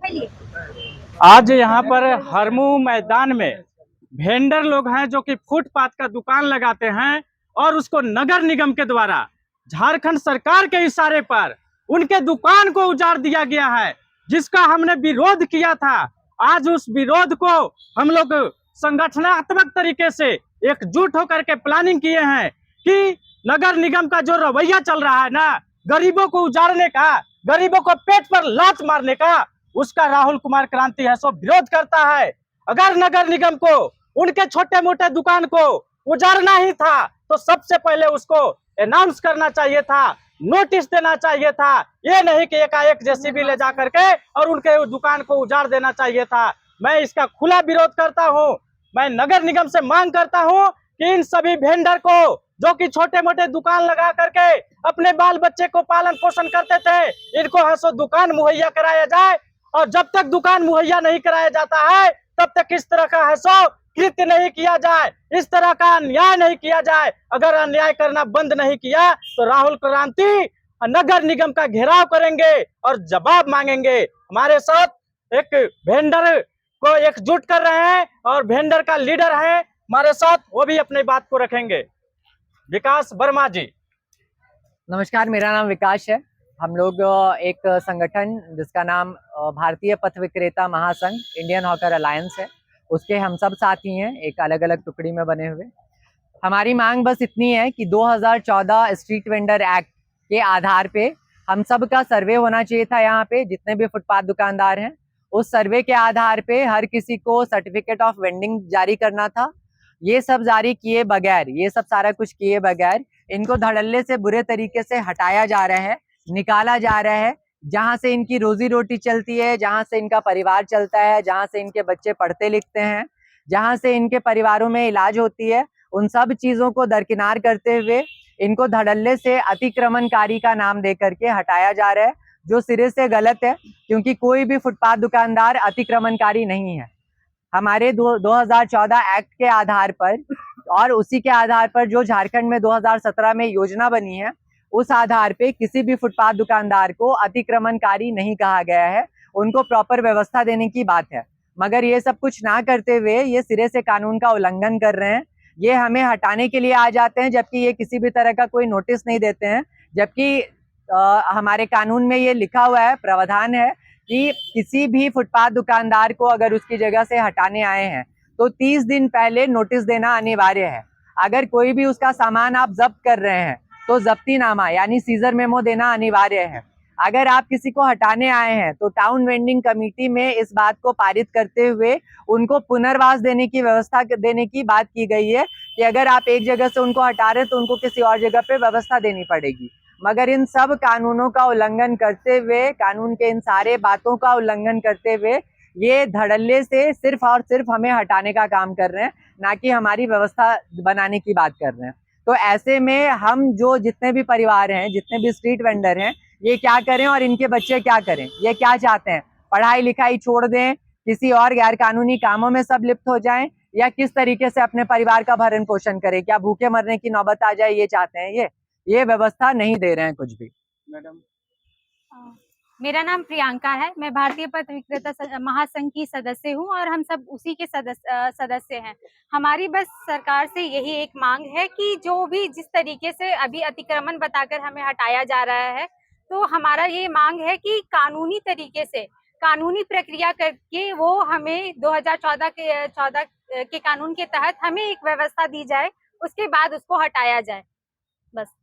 आज यहाँ पर हरमू मैदान में वेंडर लोग हैं जो कि फुटपाथ का दुकान लगाते हैं और उसको नगर निगम के द्वारा झारखंड सरकार के इशारे पर उनके दुकान को उजाड़ दिया गया है, जिसका हमने विरोध किया था। आज उस विरोध को हम लोग संगठनात्मक तरीके से एकजुट होकर के प्लानिंग किए हैं कि नगर निगम का जो रवैया चल रहा है ना, गरीबों को उजाड़ने का, गरीबों को पेट पर लात मारने का, उसका राहुल कुमार क्रांति है सो विरोध करता है। अगर नगर निगम को उनके छोटे मोटे दुकान को उजाड़ना ही था तो सबसे पहले उसको अनाउंस करना चाहिए था, नोटिस देना चाहिए था। ये नहीं कि एकाएक जेसीबी ले जा करके और उनके दुकान को उजाड़ देना चाहिए था। मैं इसका खुला विरोध करता हूँ। मैं नगर निगम से मांग करता हूँ कि इन सभी वेंडर को जो कि छोटे मोटे दुकान लगा करके अपने बाल बच्चे को पालन पोषण करते थे, इनको है सो दुकान मुहैया कराया जाए। और जब तक दुकान मुहैया नहीं कराया जाता है तब तक इस तरह का है सो कृत्य नहीं किया जाए, इस तरह का अन्याय नहीं किया जाए। अगर अन्याय करना बंद नहीं किया तो राहुल क्रांति नगर निगम का घेराव करेंगे और जवाब मांगेंगे। हमारे साथ एक वेंडर को एकजुट कर रहे हैं और वेंडर का लीडर है हमारे साथ, वो भी अपनी बात को रखेंगे। विकास वर्मा जी। नमस्कार, मेरा नाम विकास है। हम लोग एक संगठन जिसका नाम भारतीय पथ विक्रेता महासंघ इंडियन हॉकर अलायंस है, उसके हम सब साथी हैं, एक अलग अलग टुकड़ी में बने हुए। हमारी मांग बस इतनी है कि 2014 स्ट्रीट वेंडर एक्ट के आधार पे हम सब का सर्वे होना चाहिए था। यहाँ पे जितने भी फुटपाथ दुकानदार हैं, उस सर्वे के आधार पे हर किसी को सर्टिफिकेट ऑफ वेंडिंग जारी करना था। ये सब जारी किए बगैर, ये सब सारा कुछ किए बगैर इनको धड़ल्ले से बुरे तरीके से हटाया जा रहा है, निकाला जा रहा है। जहां से इनकी रोजी रोटी चलती है, जहां से इनका परिवार चलता है, जहां से इनके बच्चे पढ़ते लिखते हैं, जहां से इनके परिवारों में इलाज होती है, उन सब चीजों को दरकिनार करते हुए इनको धड़ल्ले से अतिक्रमणकारी का नाम दे करके हटाया जा रहा है, जो सिरे से गलत है। क्योंकि कोई भी फुटपाथ दुकानदार अतिक्रमणकारी नहीं है। हमारे 2014 एक्ट के आधार पर और उसी के आधार पर जो झारखंड में 2017 में योजना बनी है, उस आधार पे किसी भी फुटपाथ दुकानदार को अतिक्रमणकारी नहीं कहा गया है, उनको प्रॉपर व्यवस्था देने की बात है। मगर ये सब कुछ ना करते हुए ये सिरे से कानून का उल्लंघन कर रहे हैं। ये हमें हटाने के लिए आ जाते हैं, जबकि ये किसी भी तरह का कोई नोटिस नहीं देते हैं। जबकि हमारे कानून में ये लिखा हुआ है, प्रावधान है कि किसी भी फुटपाथ दुकानदार को अगर उसकी जगह से हटाने आए हैं तो 30 दिन पहले नोटिस देना अनिवार्य है। अगर कोई भी उसका सामान आप जब्त कर रहे हैं तो जब्तीनामा यानी सीजर मेमो देना अनिवार्य है। अगर आप किसी को हटाने आए हैं तो टाउन वेंडिंग कमेटी में इस बात को पारित करते हुए उनको पुनर्वास देने की व्यवस्था देने की बात की गई है कि अगर आप एक जगह से उनको हटा रहे तो उनको किसी और जगह पे व्यवस्था देनी पड़ेगी। मगर इन सब कानूनों का उल्लंघन करते हुए, कानून के इन सारे बातों का उल्लंघन करते हुए ये धड़ल्ले से सिर्फ और सिर्फ हमें हटाने का काम कर रहे हैं, ना कि हमारी व्यवस्था बनाने की बात कर रहे हैं। तो ऐसे में हम जो जितने भी परिवार हैं, जितने भी स्ट्रीट वेंडर हैं, ये क्या करें और इनके बच्चे क्या करें? ये क्या चाहते हैं? पढ़ाई लिखाई छोड़ दें, किसी और गैर कानूनी कामों में सब लिप्त हो जाएं, या किस तरीके से अपने परिवार का भरण पोषण करें? क्या भूखे मरने की नौबत आ जाए, ये चाहते हैं? ये व्यवस्था नहीं दे रहे हैं कुछ भी। मैडम, मेरा नाम प्रियंका है। मैं भारतीय पथ विक्रेता महासंघ की सदस्य हूं और हम सब उसी के सदस्य हैं। हमारी बस सरकार से यही एक मांग है कि जो भी जिस तरीके से अभी अतिक्रमण बताकर हमें हटाया जा रहा है, तो हमारा ये मांग है कि कानूनी तरीके से, कानूनी प्रक्रिया करके वो हमें 2014 के कानून के तहत हमें एक व्यवस्था दी जाए, उसके बाद उसको हटाया जाए। बस।